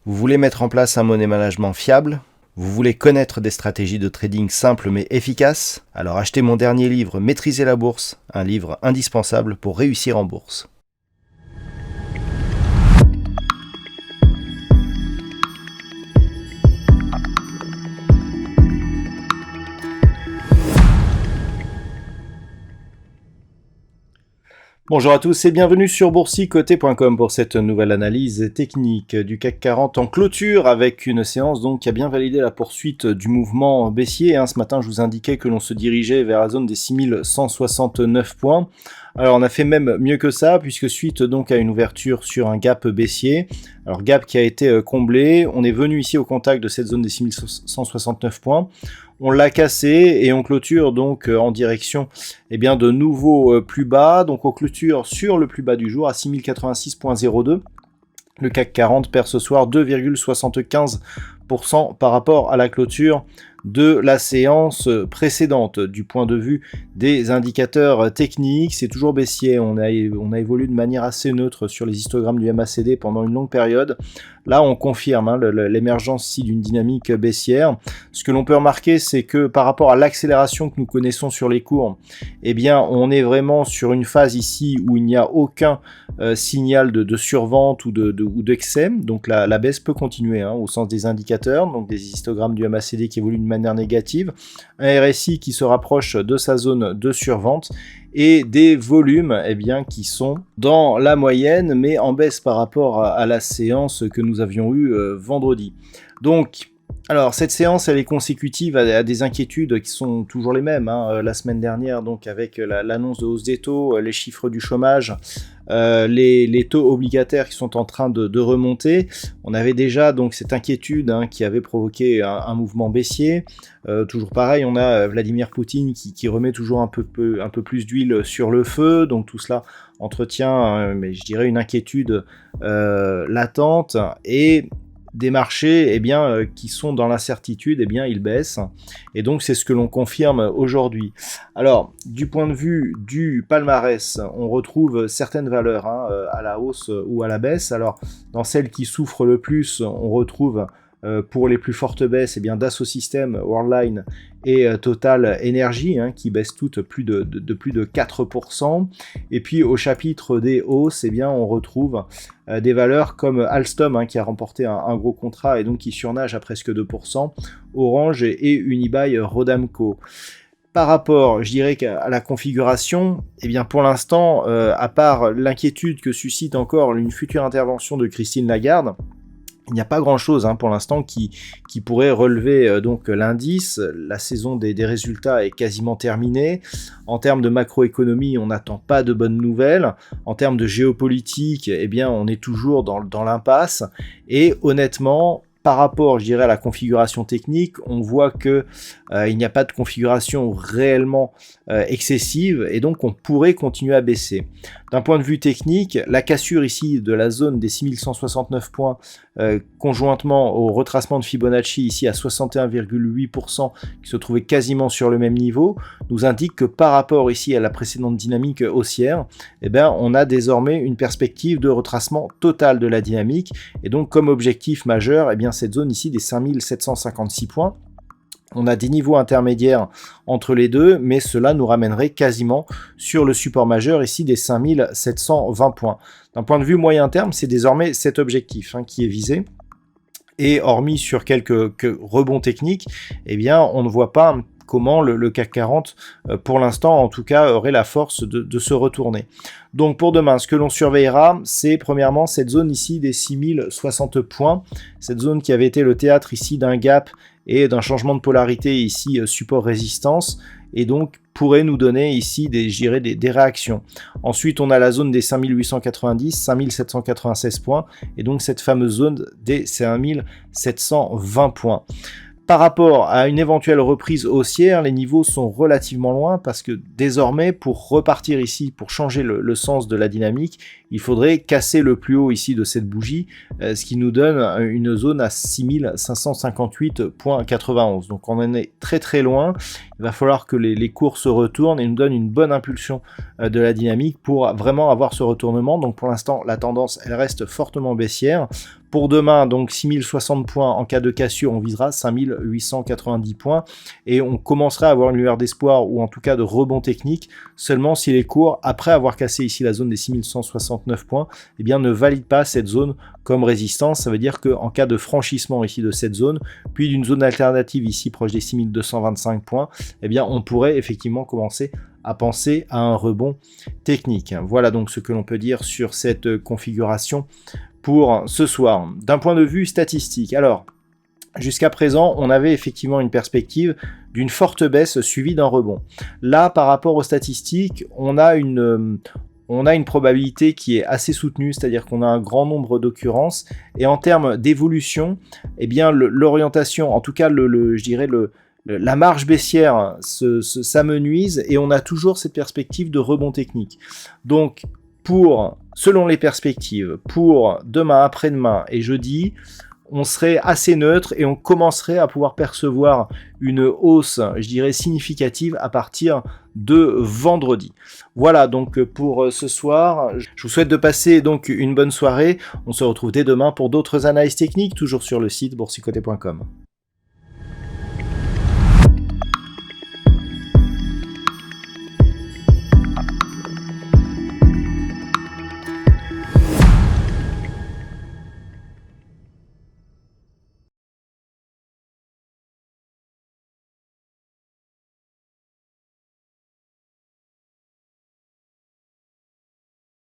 Vous voulez mettre en place un money management fiable? Vous voulez connaître des stratégies de trading simples mais efficaces? Alors achetez mon dernier livre Maîtriser la bourse, un livre indispensable pour réussir en bourse. Bonjour à tous et bienvenue sur boursicoté.com pour cette nouvelle analyse technique du CAC 40 en clôture avec une séance donc qui a bien validé la poursuite du mouvement baissier. Ce matin, je vous indiquais que l'on se dirigeait vers la zone des 6169 points. Alors on a fait même mieux que ça puisque suite donc à une ouverture sur un gap baissier, alors gap qui a été comblé, on est venu ici au contact de cette zone des 6169 points. On l'a cassé et on clôture donc en direction de nouveaux plus bas. Donc on clôture sur le plus bas du jour à 6086.02. Le CAC 40 perd ce soir 2,75% par rapport à la clôture de la séance précédente. Du point de vue des indicateurs techniques, c'est toujours baissier. On a évolué de manière assez neutre sur les histogrammes du MACD pendant une longue période. Là, on confirme l'émergence ici d'une dynamique baissière. Ce que l'on peut remarquer, c'est que par rapport à l'accélération que nous connaissons sur les cours, on est vraiment sur une phase ici où il n'y a aucun signal de survente ou d'excès. Donc la baisse peut continuer au sens des indicateurs, donc des histogrammes du MACD qui évoluent de manière négative, un RSI qui se rapproche de sa zone de survente et des volumes qui sont dans la moyenne mais en baisse par rapport à la séance que nous avions eue vendredi. Donc alors cette séance elle est consécutive à des inquiétudes qui sont toujours les mêmes. La semaine dernière donc avec l'annonce de hausse des taux, les chiffres du chômage, les taux obligataires qui sont en train de remonter. On avait déjà donc cette inquiétude qui avait provoqué un mouvement baissier. Toujours pareil, on a Vladimir Poutine qui remet toujours un peu plus d'huile sur le feu. Donc tout cela entretient, mais je dirais une inquiétude latente et des marchés qui sont dans l'incertitude, ils baissent. Et donc c'est ce que l'on confirme aujourd'hui. Alors du point de vue du palmarès, on retrouve certaines valeurs à la hausse ou à la baisse. Alors dans celles qui souffrent le plus, on retrouve pour les plus fortes baisses, Dassault Systèmes, Worldline et Total Energy qui baissent toutes plus de plus de 4%. Et puis au chapitre des hausses, on retrouve des valeurs comme Alstom qui a remporté un gros contrat et donc qui surnage à presque 2%, Orange et Unibail Rodamco. Par rapport, je dirais qu'à la configuration, pour l'instant, à part l'inquiétude que suscite encore une future intervention de Christine Lagarde, il n'y a pas grand-chose pour l'instant qui pourrait relever donc l'indice. La saison des résultats est quasiment terminée. En termes de macroéconomie, on n'attend pas de bonnes nouvelles. En termes de géopolitique, on est toujours dans l'impasse. Et honnêtement, par rapport, je dirais, à la configuration technique, on voit que il n'y a pas de configuration réellement excessive et donc on pourrait continuer à baisser. D'un point de vue technique, la cassure ici de la zone des 6169 points conjointement au retracement de Fibonacci ici à 61,8% qui se trouvait quasiment sur le même niveau, nous indique que par rapport ici à la précédente dynamique haussière, on a désormais une perspective de retracement total de la dynamique et donc comme objectif majeur, cette zone ici des 5756 points. On a des niveaux intermédiaires entre les deux, mais cela nous ramènerait quasiment sur le support majeur ici des 5720 points. D'un point de vue moyen terme, c'est désormais cet objectif qui est visé. Et hormis sur quelques rebonds techniques, on ne voit pas comment le CAC 40, pour l'instant en tout cas, aurait la force de se retourner. Donc pour demain, ce que l'on surveillera, c'est premièrement cette zone ici des 6060 points, cette zone qui avait été le théâtre ici d'un gap et d'un changement de polarité ici support-résistance, et donc pourrait nous donner ici des réactions. Ensuite, on a la zone des 5890, 5796 points, et donc cette fameuse zone des 5720 points. Par rapport à une éventuelle reprise haussière, les niveaux sont relativement loin parce que désormais, pour repartir ici, pour changer le sens de la dynamique, il faudrait casser le plus haut ici de cette bougie, ce qui nous donne une zone à 6558,91. Donc on en est très très loin. Il va falloir que les cours se retournent et nous donnent une bonne impulsion de la dynamique pour vraiment avoir ce retournement. Donc pour l'instant, la tendance, elle reste fortement baissière. Pour demain, donc 6060 points, en cas de cassure, on visera 5890 points et on commencerait à avoir une lueur d'espoir ou en tout cas de rebond technique seulement si les cours, après avoir cassé ici la zone des 6169 points, eh bien, ne valident pas cette zone comme résistance. Ça veut dire qu'en cas de franchissement ici de cette zone, puis d'une zone alternative ici proche des 6225 points, eh bien, on pourrait effectivement commencer à penser à un rebond technique. Voilà donc ce que l'on peut dire sur cette configuration pour ce soir. D'un point de vue statistique, alors, jusqu'à présent, on avait effectivement une perspective d'une forte baisse suivie d'un rebond. Là, par rapport aux statistiques, on a une probabilité qui est assez soutenue, c'est-à-dire qu'on a un grand nombre d'occurrences, et en termes d'évolution, eh bien, l'orientation, en tout cas, je dirais, la marge baissière s'amenuise, et on a toujours cette perspective de rebond technique. Donc, selon les perspectives, pour demain, après-demain et jeudi, on serait assez neutre et on commencerait à pouvoir percevoir une hausse, je dirais, significative à partir de vendredi. Voilà donc pour ce soir. Je vous souhaite de passer donc une bonne soirée. On se retrouve dès demain pour d'autres analyses techniques, toujours sur le site boursicoté.com.